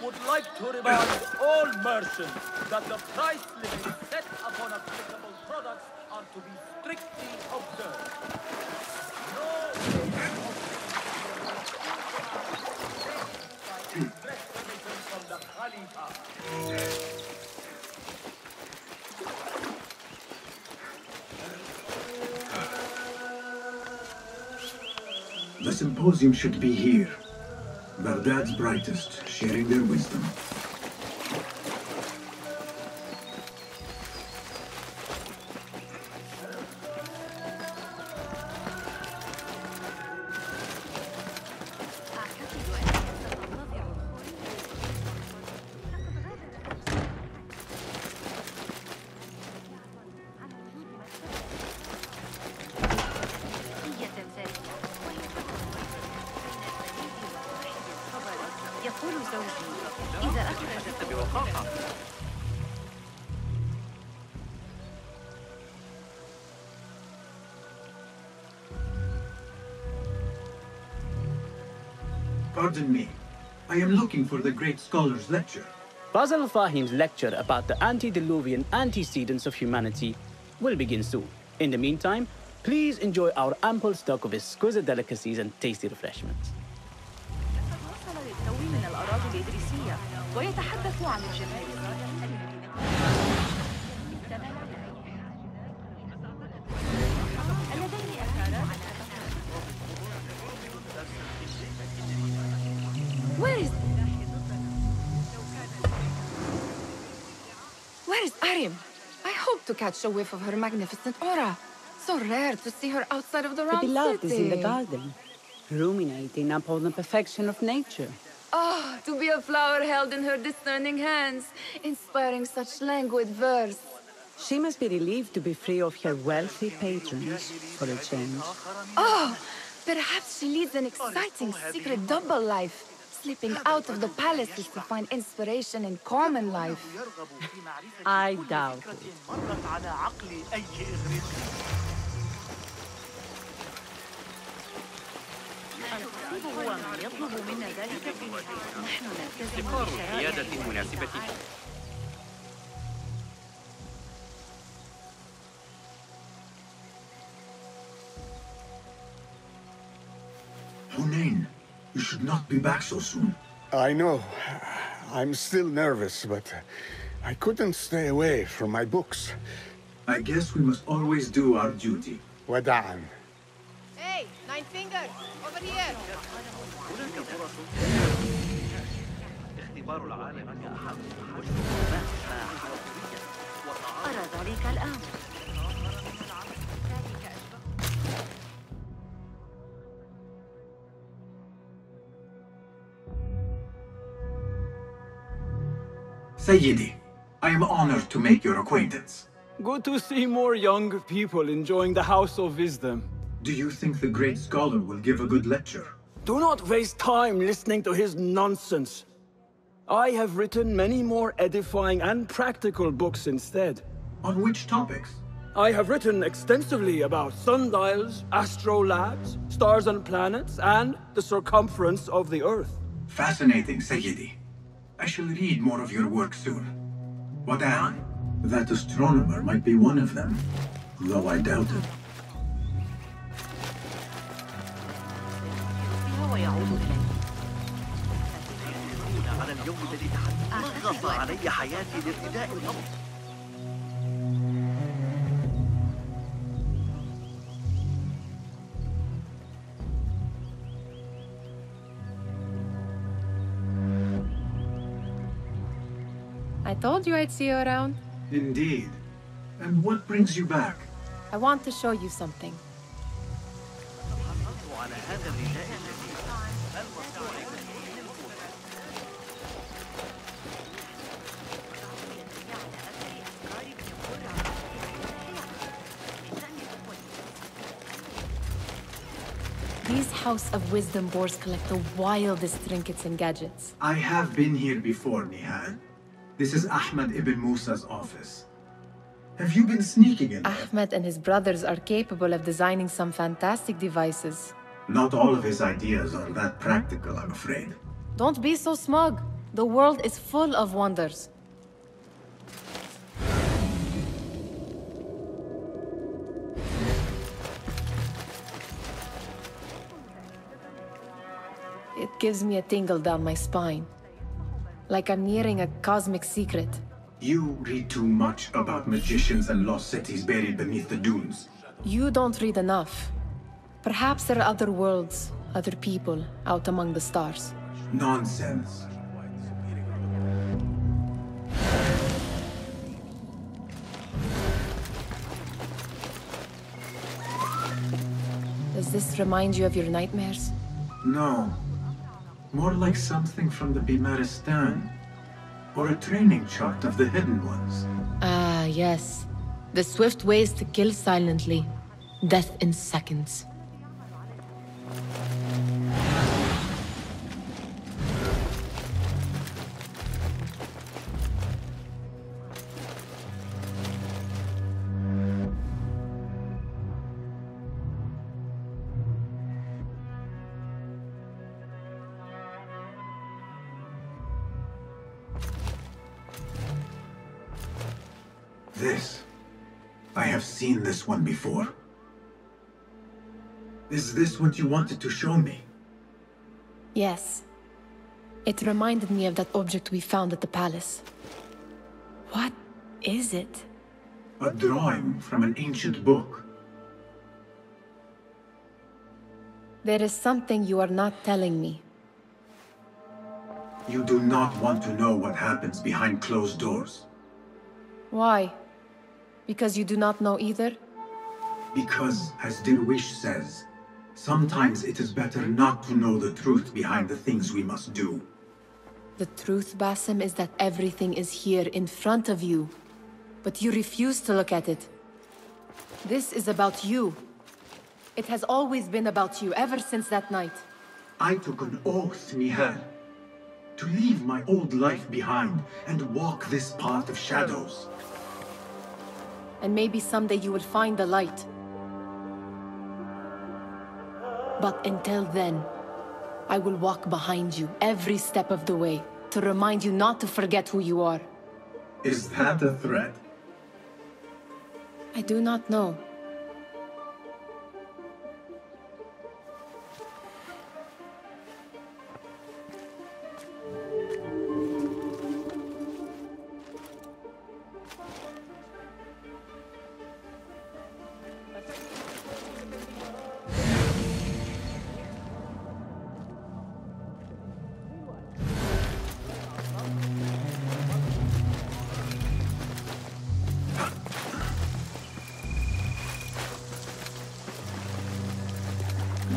would like to remind all merchants that the price limits set upon applicable products are to be strictly observed. No express permission from the Khalifa. The Symposium should be here. Baghdad's brightest, sharing their wisdom. Pardon me. I am looking for the great scholar's lecture. Fazil Fahim's lecture about the antediluvian antecedents of humanity will begin soon. In the meantime, please enjoy our ample stock of exquisite delicacies and tasty refreshments. Where is Arim? I hope to catch a whiff of her magnificent aura. So rare to see her outside of the round Milad is city. in the garden, ruminating upon the perfection of nature. Ah, to be a flower held in her discerning hands, inspiring such languid verse. She must be relieved to be free of her wealthy patrons, for a change. Oh, perhaps she leads an exciting secret double life, slipping out of the palaces to find inspiration in common life. I doubt it. هو ما يطلب منا ذلك نحن نلتزم بقيادة مناسبة. Hunain, you should not be back so soon. I know. I'm still nervous, but I couldn't stay away from my books. I guess we must always do our duty. Wada'an. Hey, Nine Fingers, over here. أرى ذلك الآن. Sayyidi, I am honored to make your acquaintance. Good to see more young people enjoying the House of Wisdom. Do you think the great scholar will give a good lecture? Do not waste time listening to his nonsense. I have written many more edifying and practical books instead. On which topics? I have written extensively about sundials, astrolabes, stars and planets, and the circumference of the Earth. Fascinating, Sayyidi. I shall read more of your work soon. Wada'an, that astronomer might be one of them, though I doubt it. على اليوم الذي نغص علي حياتي لارتداء الأمر. I told you I'd see you around. Indeed. And what brings you back? I want to show you something. These House of Wisdom boars collect the wildest trinkets and gadgets. I have been here before, Nihal. This is Ahmed ibn Musa's office. Have you been sneaking in there? Ahmed and his brothers are capable of designing some fantastic devices. Not all of his ideas are that practical, I'm afraid. Don't be so smug. The world is full of wonders. It gives me a tingle down my spine. Like I'm nearing a cosmic secret. You read too much about magicians and lost cities buried beneath the dunes. You don't read enough. Perhaps there are other worlds, other people, out among the stars. Nonsense. Does this remind you of your nightmares? No. More like something from the Bimaristan. Or a training chart of the Hidden Ones. Ah, yes. The swift ways to kill silently. Death in seconds. This. I have seen this one before. Is this what you wanted to show me? Yes. It reminded me of that object we found at the palace. What is it? A drawing from an ancient book. There is something you are not telling me. You do not want to know what happens behind closed doors. Why? Because you do not know either? Because, as Dirwish says, sometimes it is better not to know the truth behind the things we must do. The truth, Basim, is that everything is here in front of you. But you refuse to look at it. This is about you. It has always been about you, ever since that night. I took an oath, Nihal, to leave my old life behind and walk this path of shadows. And maybe someday you will find the light. But until then, I will walk behind you every step of the way to remind you not to forget who you are. Is that a threat? I do not know.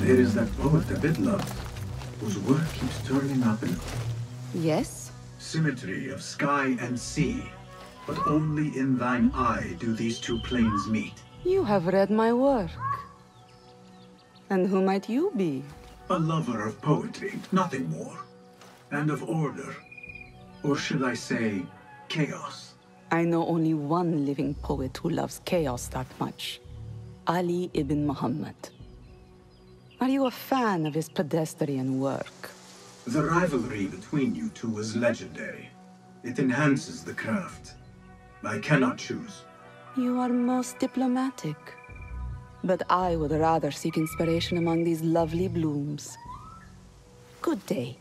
There is that poet a bit loves, whose work keeps turning up in Yes? symmetry of sky and sea. But only in thine eye do these two planes meet. You have read my work. And who might you be? A lover of poetry, nothing more. And of order. Or should I say, chaos. I know only one living poet who loves chaos that much. Ali ibn Muhammad. Are you a fan of his pedestrian work? The rivalry between you two is legendary. It enhances the craft. I cannot choose. You are most diplomatic. But I would rather seek inspiration among these lovely blooms. Good day.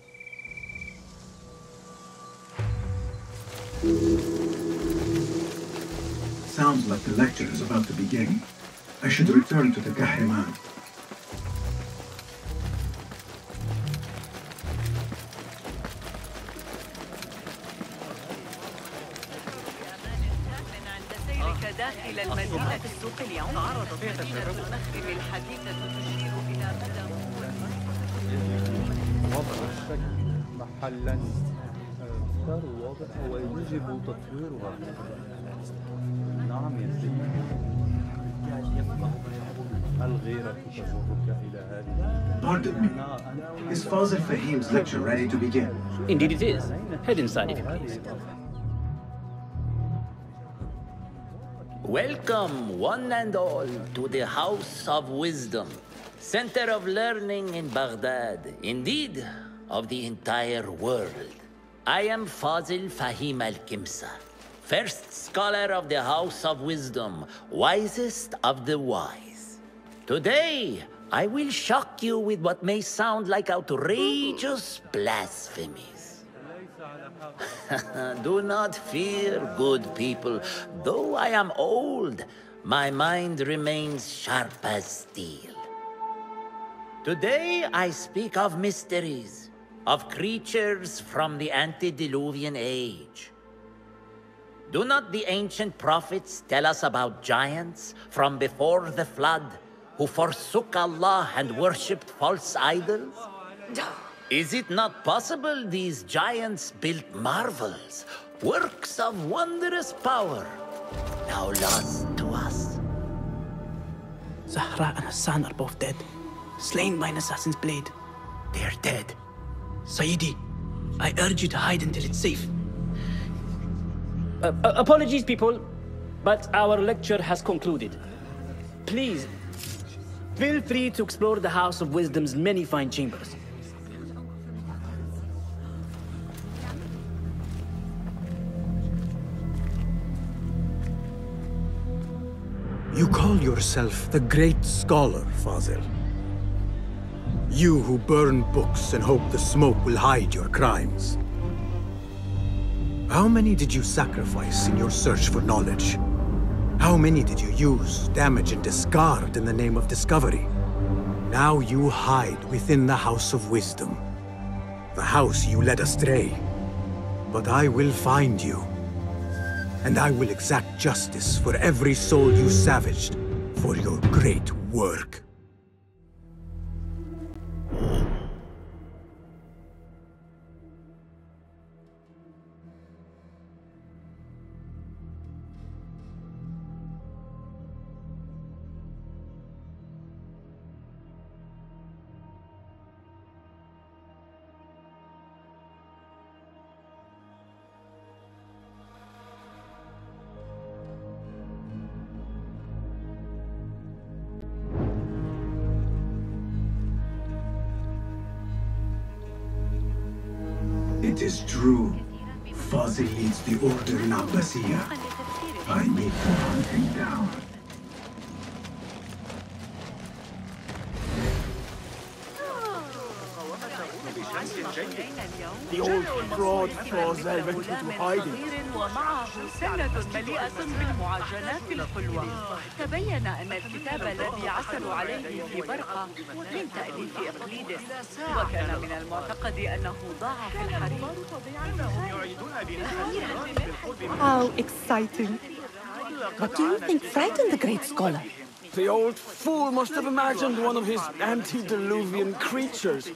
Sounds like the lecture is about to begin. I should return to the Kahraman. داخل المدينة السوق اليوم عرضت مدينة المخرم الحديثة تشير إلى مدى وضع الشكل محلا اختار وضع ويجب تطويرها. نعم يا سيدي. الغيرة تجرك إلى هذه. Pardon me. Is Fazil Fahim's lecture ready to begin? Indeed it is. Head inside if you please. Welcome, one and all, to the House of Wisdom, center of learning in Baghdad, indeed, of the entire world. I am Fazil Fahim al-Kemsa, first scholar of the House of Wisdom, wisest of the wise. Today, I will shock you with what may sound like outrageous blasphemies. Do not fear, good people. Though I am old, my mind remains sharp as steel. Today I speak of mysteries, of creatures from the antediluvian age. Do not the ancient prophets tell us about giants from before the flood who forsook Allah and worshipped false idols? Is it not possible these giants built marvels, works of wondrous power, now lost to us? Zahra and Hassan are both dead, slain by an assassin's blade. They're dead. Sayyidi, I urge you to hide until it's safe. Apologies, people, but our lecture has concluded. Please, feel free to explore the House of Wisdom's many fine chambers. You call yourself the great scholar, Fazil. You who burn books and hope the smoke will hide your crimes. How many did you sacrifice in your search for knowledge? How many did you use, damage, and discard in the name of discovery? Now you hide within the House of Wisdom. The house you led astray. But I will find you. And I will exact justice for every soul you savaged for your great work. It is true. Fazil leads the order in Abbasiyya. I need to hunt him down. The old fraud Fazil went into hiding. ومعه سنة مليئة بالمعجنات الحلوة. تبين أن الكتاب الذي عثروا عليه في برقة من تأليف إقليدس، وكان من المعتقد أنه ضاع في الحريق. How exciting! What do you think frightened the great scholar? The old fool must have imagined one of his antediluvian creatures.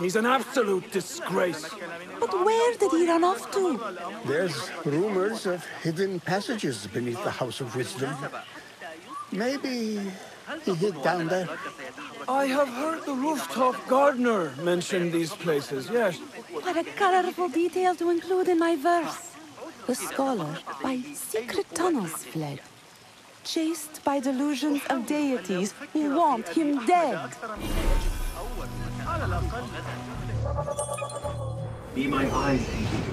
He's an absolute disgrace. But where did he run off to? There's rumors of hidden passages beneath the House of Wisdom. Maybe he hid down there. I have heard the rooftop gardener mention these places, yes. What a colorful detail to include in my verse. The scholar by secret tunnels fled, chased by delusions of deities who want him dead. Be my eyes, Enkidu.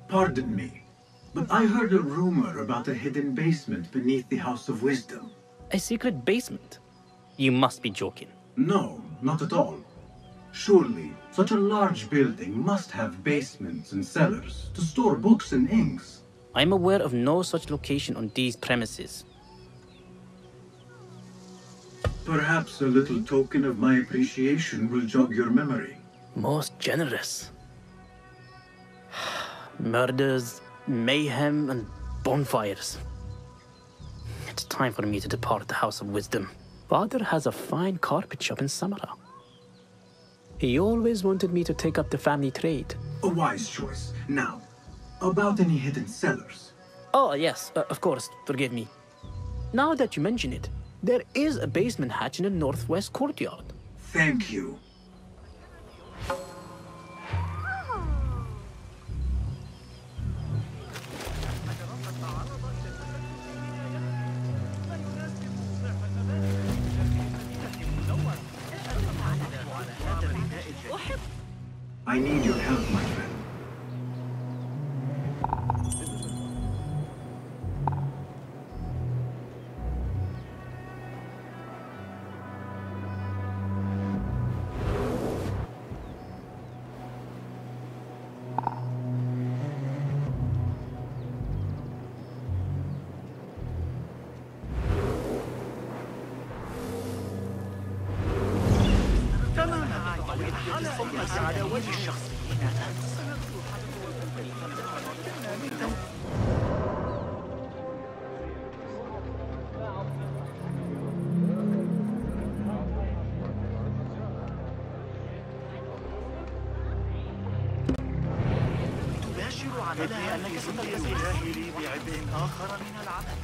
Pardon me, but I heard a rumor about a hidden basement beneath the House of Wisdom. A secret basement? You must be joking. No, not at all. Surely, such a large building must have basements and cellars to store books and inks. I'm aware of no such location on these premises. Perhaps a little token of my appreciation will jog your memory. Most generous. Murders, mayhem, and bonfires. It's time for me to depart the House of Wisdom. Father has a fine carpet shop in Samara. He always wanted me to take up the family trade. A wise choice. Now, about any hidden cellars? Oh, yes, of course, forgive me. Now that you mention it, there is a basement hatch in the northwest courtyard. Thank you. I need your help, my friend. أنك ستلتزم لي بعبء آخر من العمل.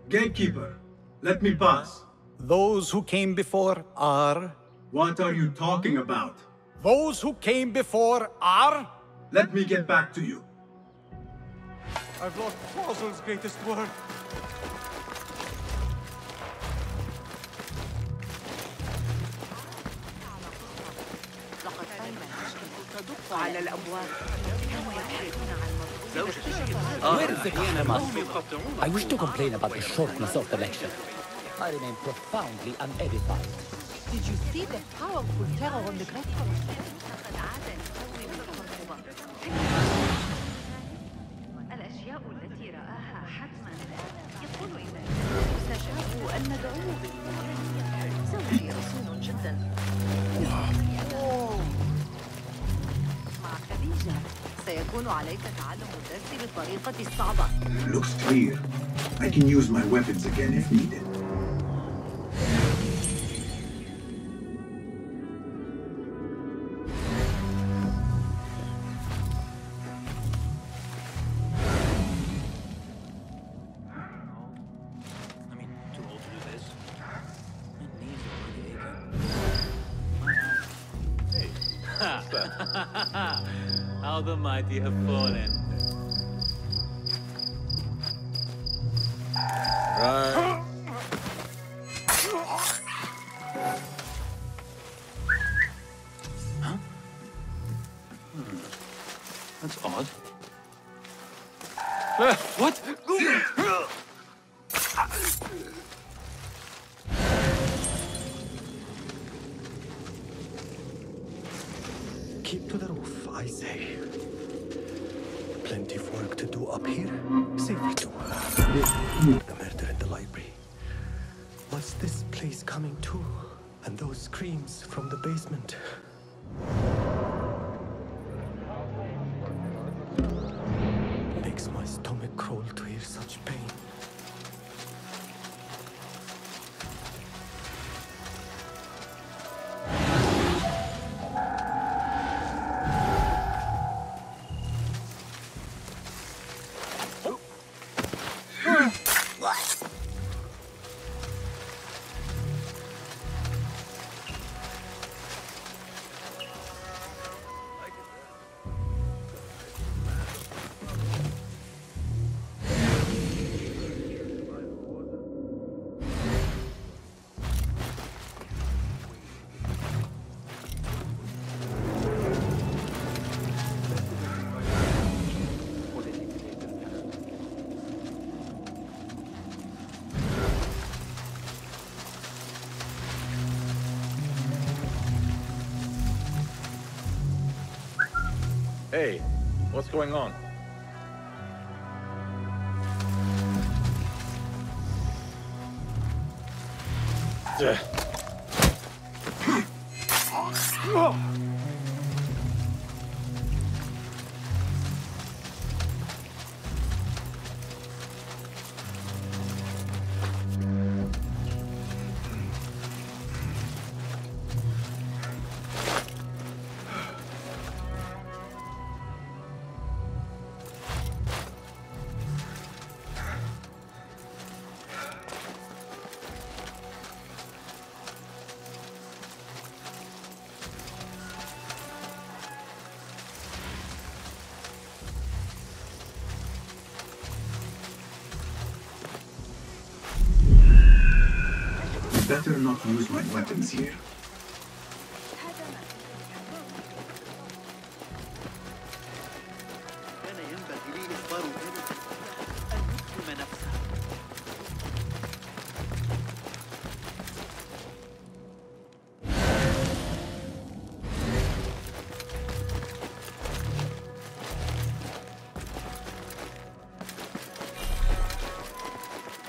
Gatekeeper, let me pass. Those who came before are... What are you talking about? Those who came before are... Let me get back to you. I've lost Fazil's greatest word. على الأبواب. Where is the customer? I wish to complain about the shortness of the lecture. I remain profoundly unedified. Did you see the powerful terror on the crystal? الأشياء التي رآها حتما يقول إن سشاء أن ندعوه زوجي رصين جدا. مع خديجة سيكون عليك تعلم الدرس بالطريقة الصعبة. Looks clear. I can use my weapons again if needed. How the mighty have fallen. Right. Huh? That's odd. What? Keep to the roof, I say. Plenty of work to do up here. Safely too. The murder in the library. What's this place coming to? And those screams from the basement. Makes my stomach crawl to hear such pain. Hey, what's going on? better not use my weapons here.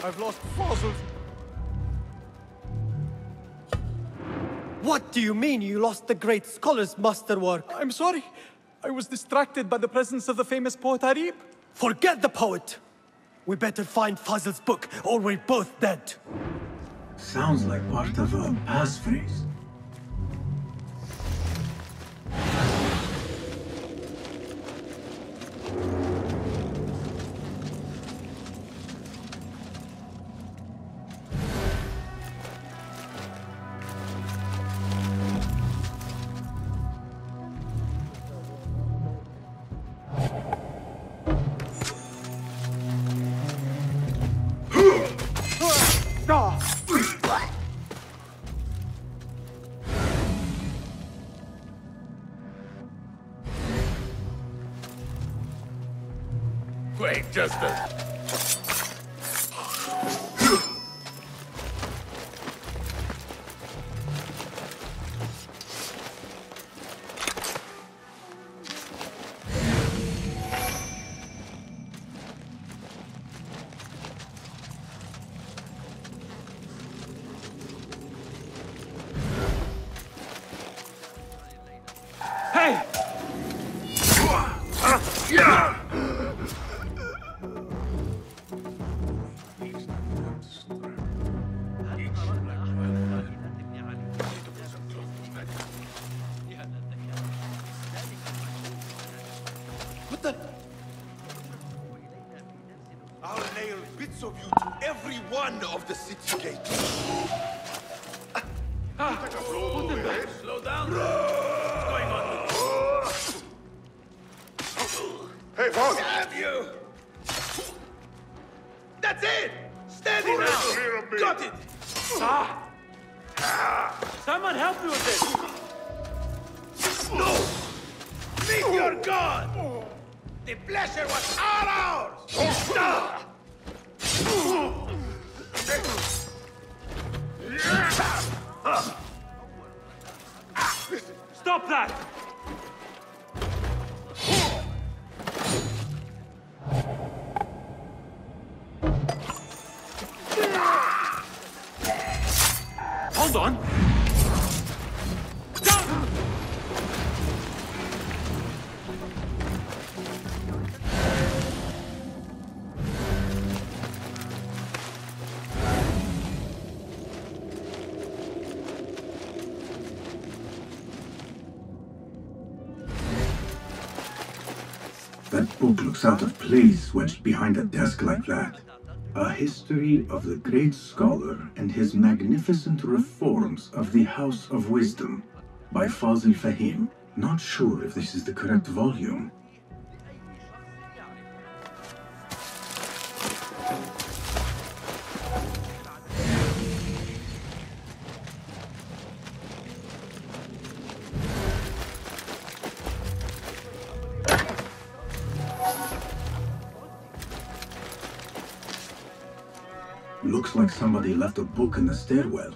I've lost Fazil's. What do you mean you lost the great scholar's masterwork? I'm sorry. I was distracted by the presence of the famous poet Arib. Forget the poet! We better find Fazil's book, or we're both dead. Sounds like part of a passphrase. Great justice. Hey! What the? I'll nail bits of you to every one of the city gates. Slow down. What's going on? Hey, Faz! Have you? That's it! Steady now! Got it! Someone help me with this! No! Meet your god! The pleasure was all ours! Stop that! Hold on. That book looks out of place wedged behind a desk like that. A history of the great scholar and his magnificent reforms of the House of Wisdom by Fazil Fahim. Not sure if this is the correct volume. Looks like somebody left a book in the stairwell.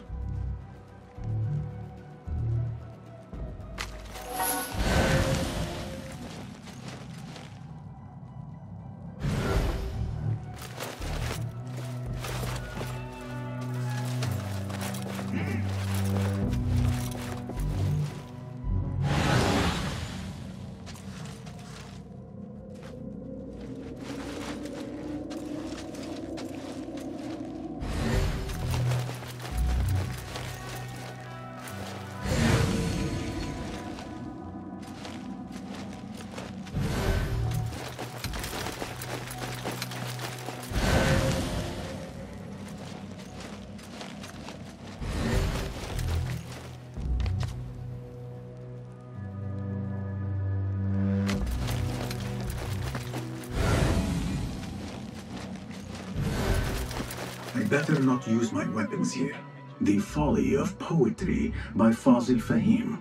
I better not use my weapons here. The Folly of Poetry by Fazil Fahim.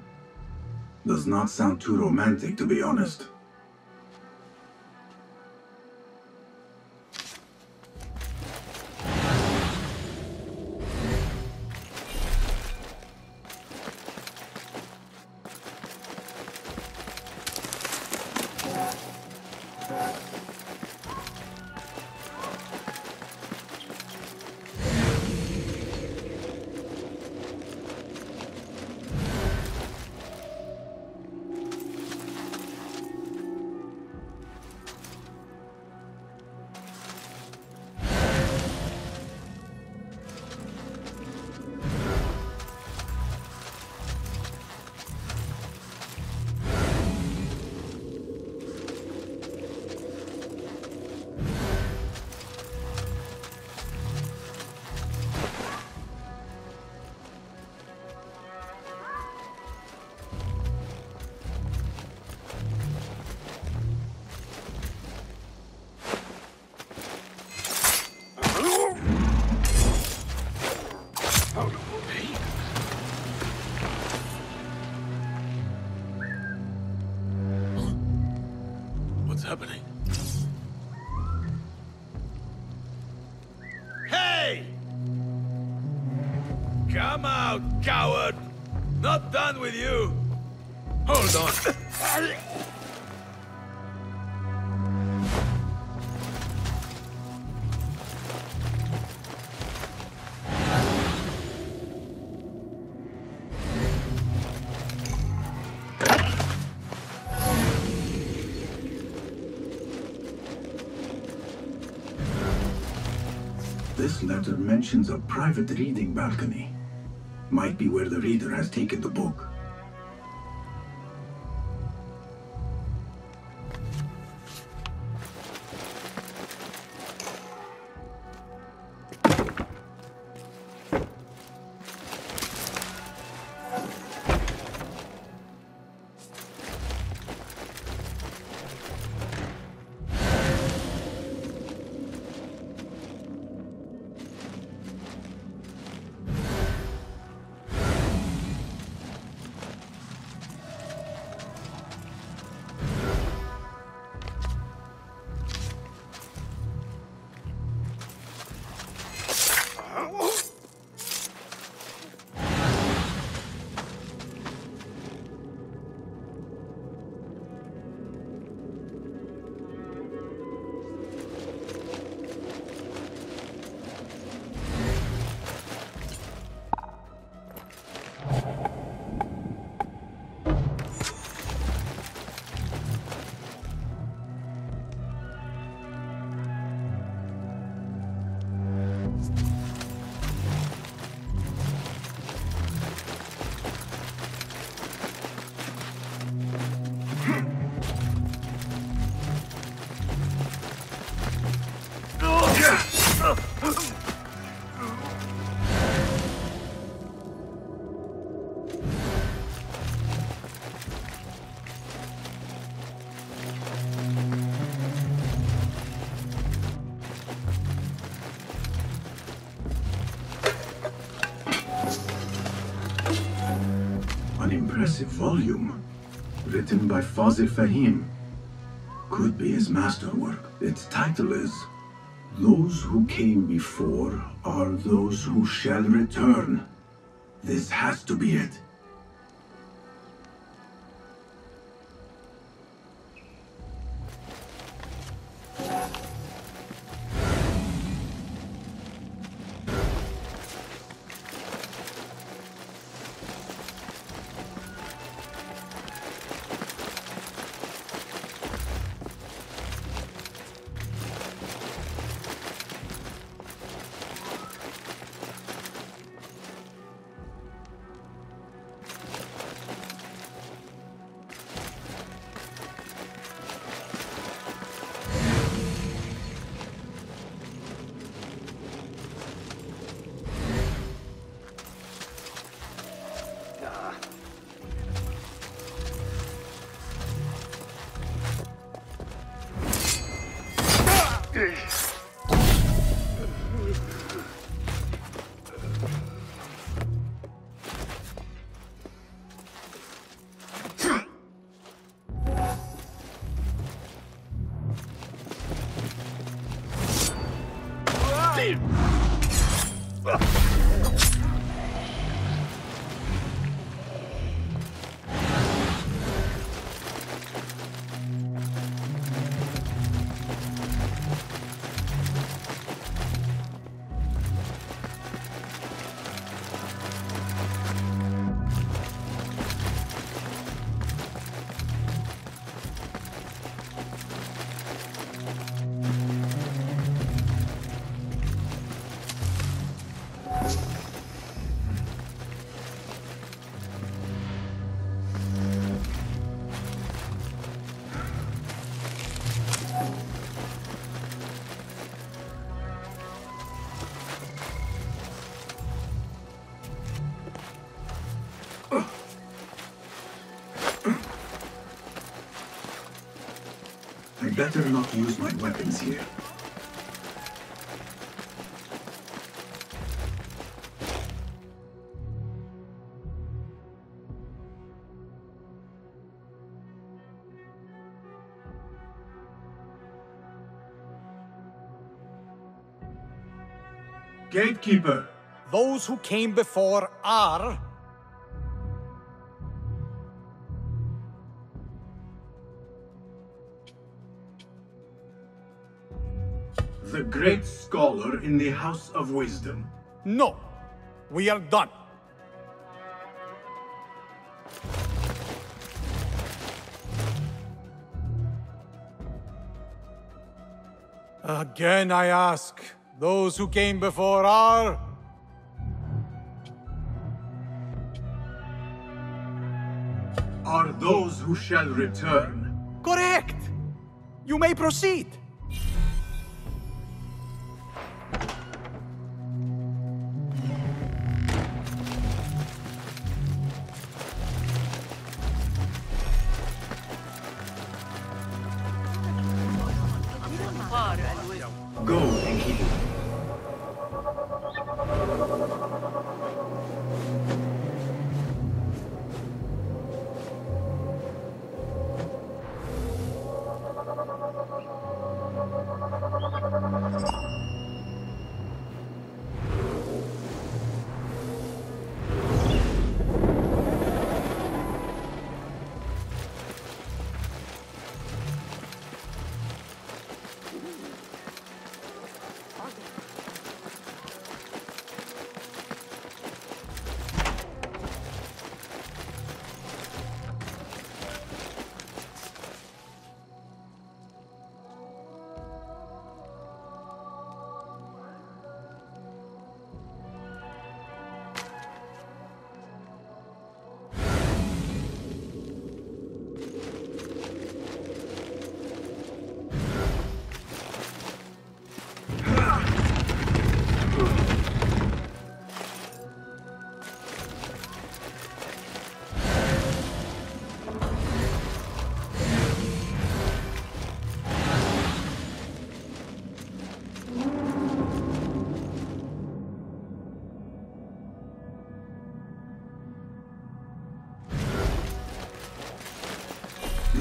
Does not sound too romantic, to be honest. What's happening? Hey! Come out, coward! Not done with you! Hold on! This letter mentions a private reading balcony. Might be where the reader has taken the book. An impressive volume, written by Fazil Fahim. Could be his masterwork. Its title is Those Who Came Before Are Those Who Shall Return. This has to be it. better not use my weapons here. Gatekeeper! Those who came before are... The great scholar in the House of Wisdom. No. We are done. Again I ask, those who came before are... Are those who shall return. Correct! You may proceed. Go, Enkidu.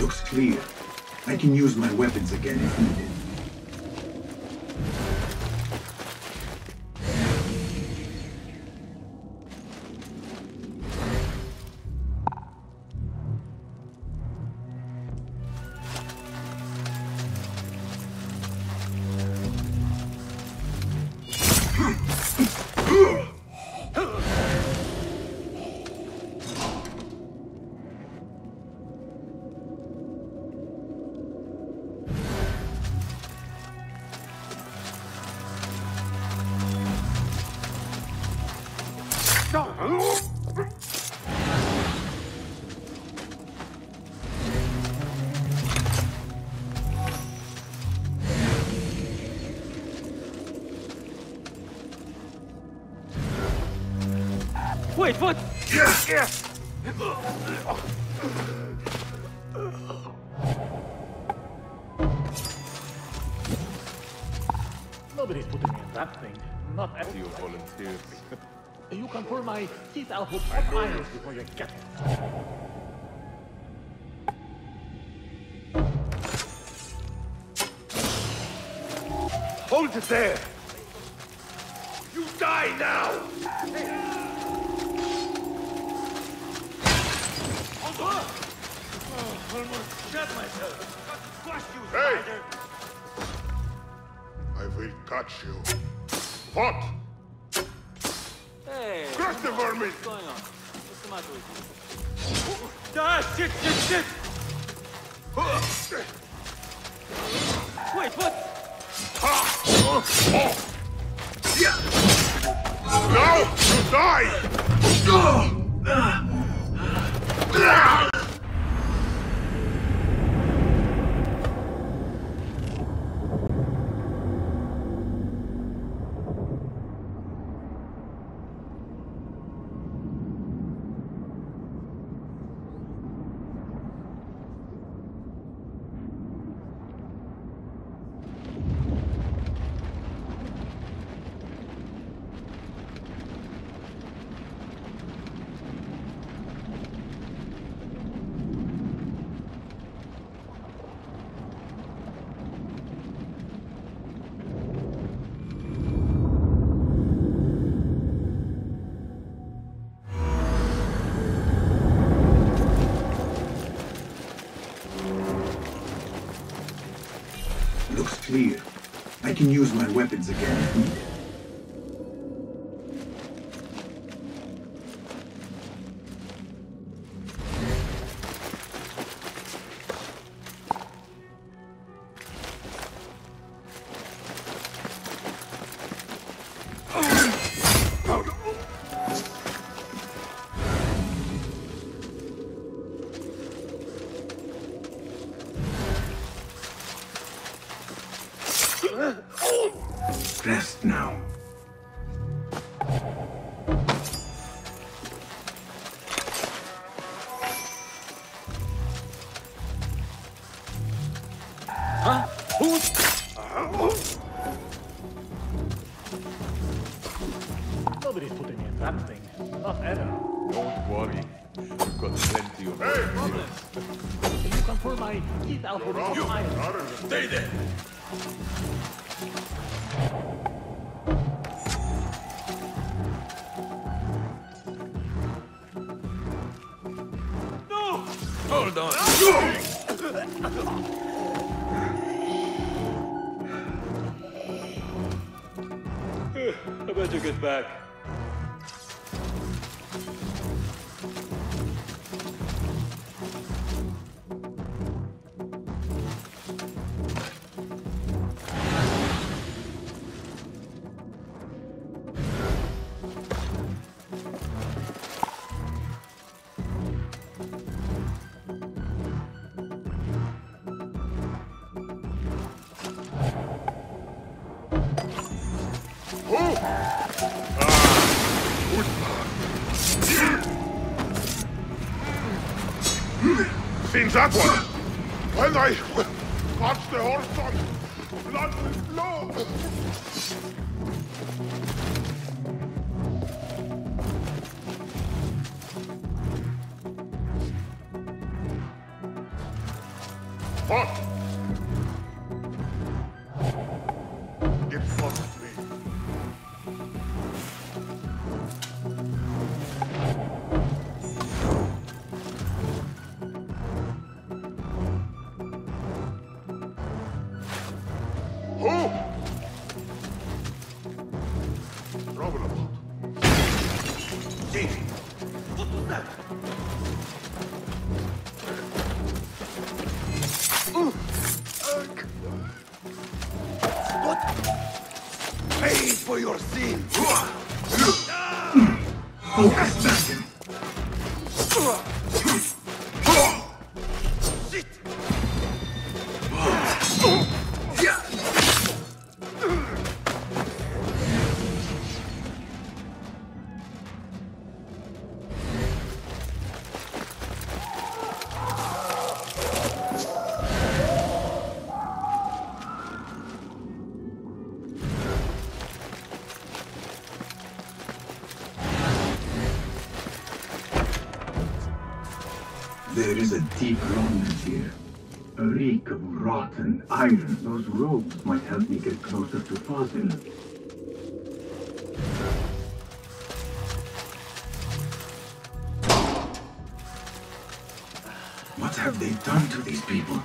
Looks clear. I can use my weapons again if needed. Wait, what? Yes! Nobody's putting me in that thing. Not after you volunteers. You can pull my teeth out with hot irons before you get it. Hold it there! You die now! Almost shot myself. Squash you, Hey! spider! I will catch you. What? Hey! Crush the vermin! What's going on? What's the matter with you? Ah, shit! Wait, what? Now you die! clear. I can use my weapons again if needed. Rest now. Huh? Who's... Nobody's putting me in that thing. Not ever. Don't worry. We've got plenty of materials. You can pull my teeth out with the iron. Stay there! No! Hold on! I better get back. Seen that one? When I touched the horse on, blood will flow. What? Get close to me. Pay for your sins! Focus, Baskin. There is a deep rawness here. A reek of rotten iron. Those robes might help me get closer to Fazil. What have they done to these people?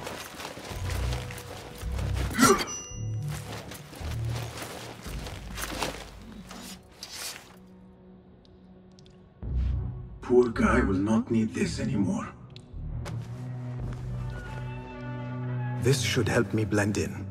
Poor guy will not need this anymore. This should help me blend in.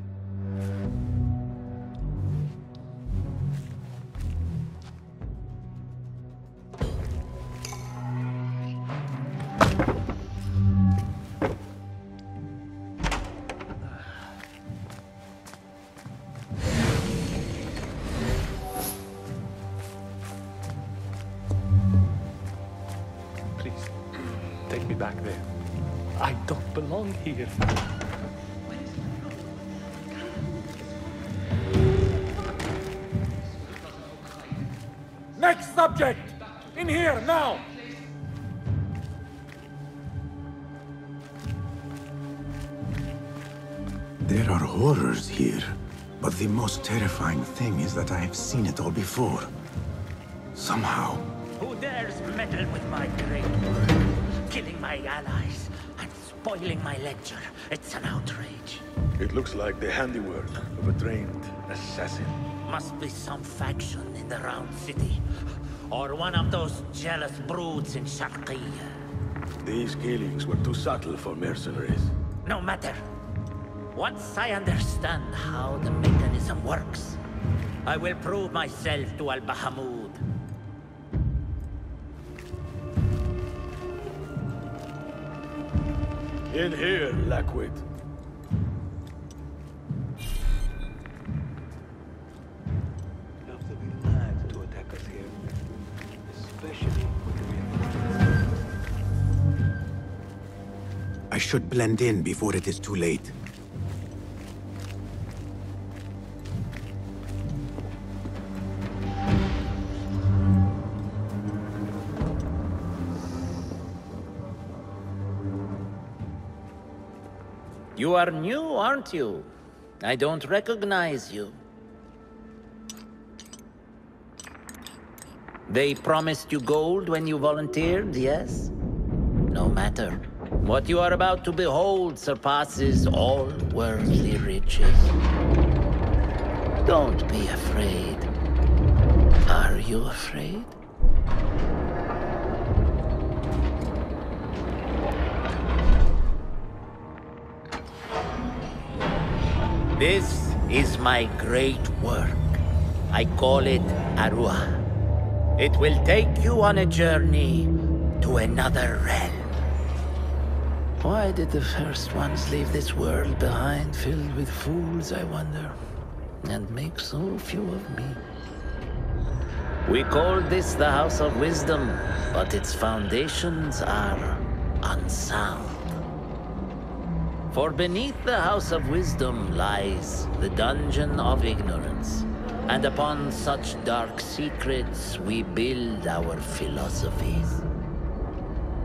Please, take me back there. I don't belong here. Next subject! In here, now! There are horrors here, but the most terrifying thing is that I have seen it all before. Somehow. Who dares meddle with my great world, killing my allies and spoiling my lecture. It's an outrage. It looks like the handiwork of a trained assassin. Must be some faction in the Round City. Or one of those jealous broods in Sharqiyya. These killings were too subtle for mercenaries. No matter. Once I understand how the mechanism works, I will prove myself to Al-Bahamud. In here, Lackwit. You have to be mad to attack us here. Especially I should blend in before it is too late. You are new, aren't you? I don't recognize you. They promised you gold when you volunteered, yes? No matter. What you are about to behold surpasses all worldly riches. Don't be afraid. Are you afraid? This is my great work. I call it Arua. It will take you on a journey to another realm. Why did the first ones leave this world behind, filled with fools, I wonder, and make so few of me? We called this the House of Wisdom, but its foundations are unsound. For beneath the House of Wisdom lies the Dungeon of Ignorance, and upon such dark secrets we build our philosophies.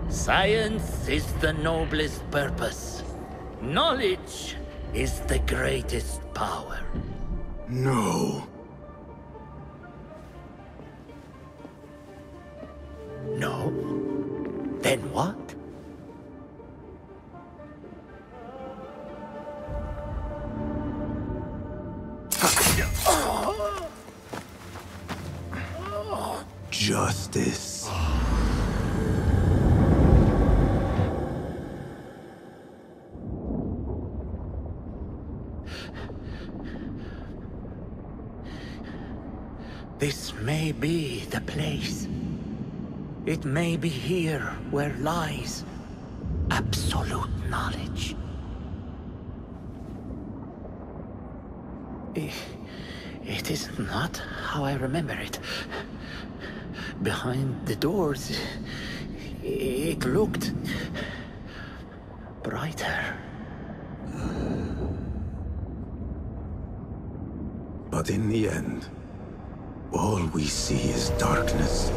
Science is the noblest purpose. Knowledge is the greatest power. No. No? Then what? Justice. This may be the place. It may be here where lies absolute knowledge. It is not how I remember it. Behind the doors, it looked brighter. But in the end, all we see is darkness.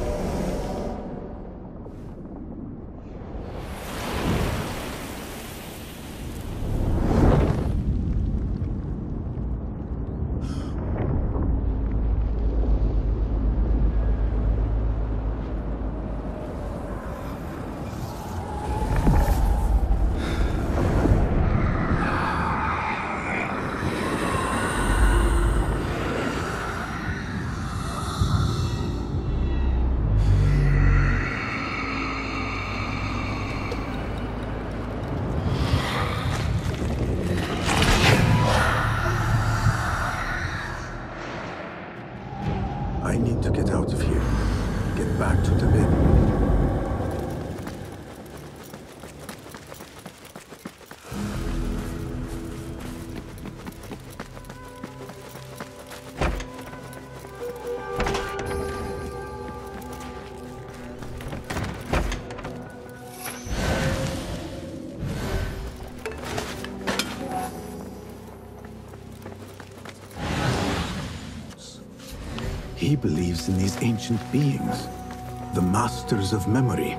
I need to get out of here. Get back to the bed. He believes in these ancient beings, the masters of memory.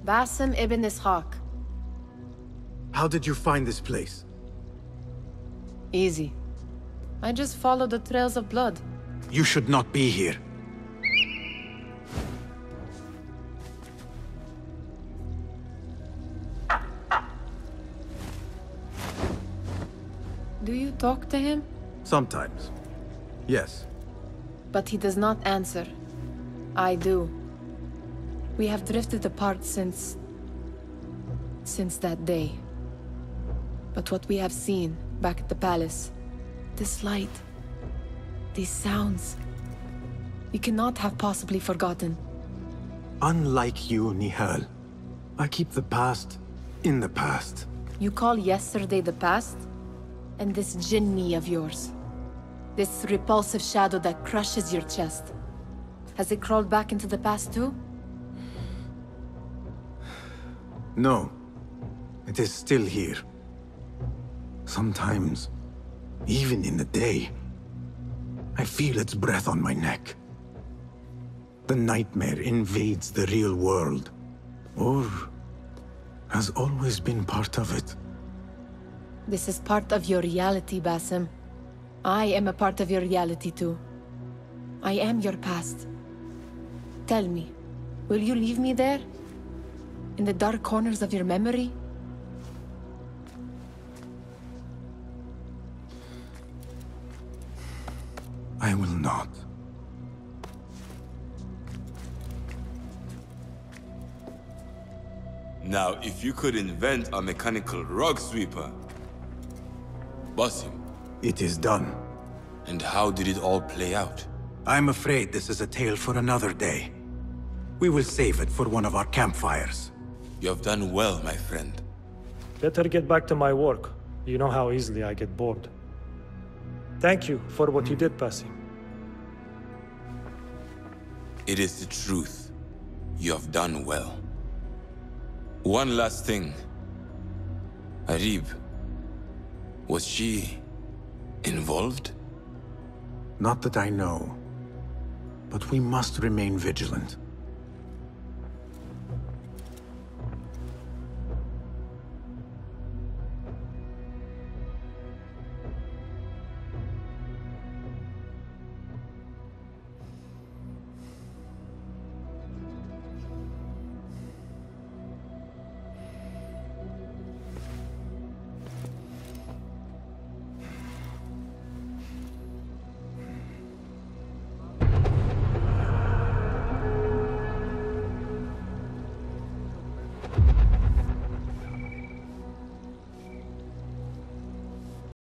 Basim ibn Ishaq. How did you find this place? Easy. I just followed the trails of blood. You should not be here. Do you talk to him? Sometimes. Yes. But he does not answer. I do. We have drifted apart since that day. But what we have seen back at the palace, this light, these sounds, we cannot have possibly forgotten. Unlike you, Nihal, I keep the past in the past. You call yesterday the past? And this jinni of yours, this repulsive shadow that crushes your chest, has it crawled back into the past too? No. It is still here. Sometimes, even in the day, I feel its breath on my neck. The nightmare invades the real world, or has always been part of it. This is part of your reality, Basim. I am a part of your reality too. I am your past. Tell me, will you leave me there? In the dark corners of your memory? I will not. Now, if you could invent a mechanical rug sweeper, Basim. It is done. And how did it all play out? I'm afraid this is a tale for another day. We will save it for one of our campfires. You have done well, my friend. Better get back to my work. You know how easily I get bored. Thank you for what you did, Basim. It is the truth. You have done well. One last thing. Arib, was she involved? Not that I know. But we must remain vigilant.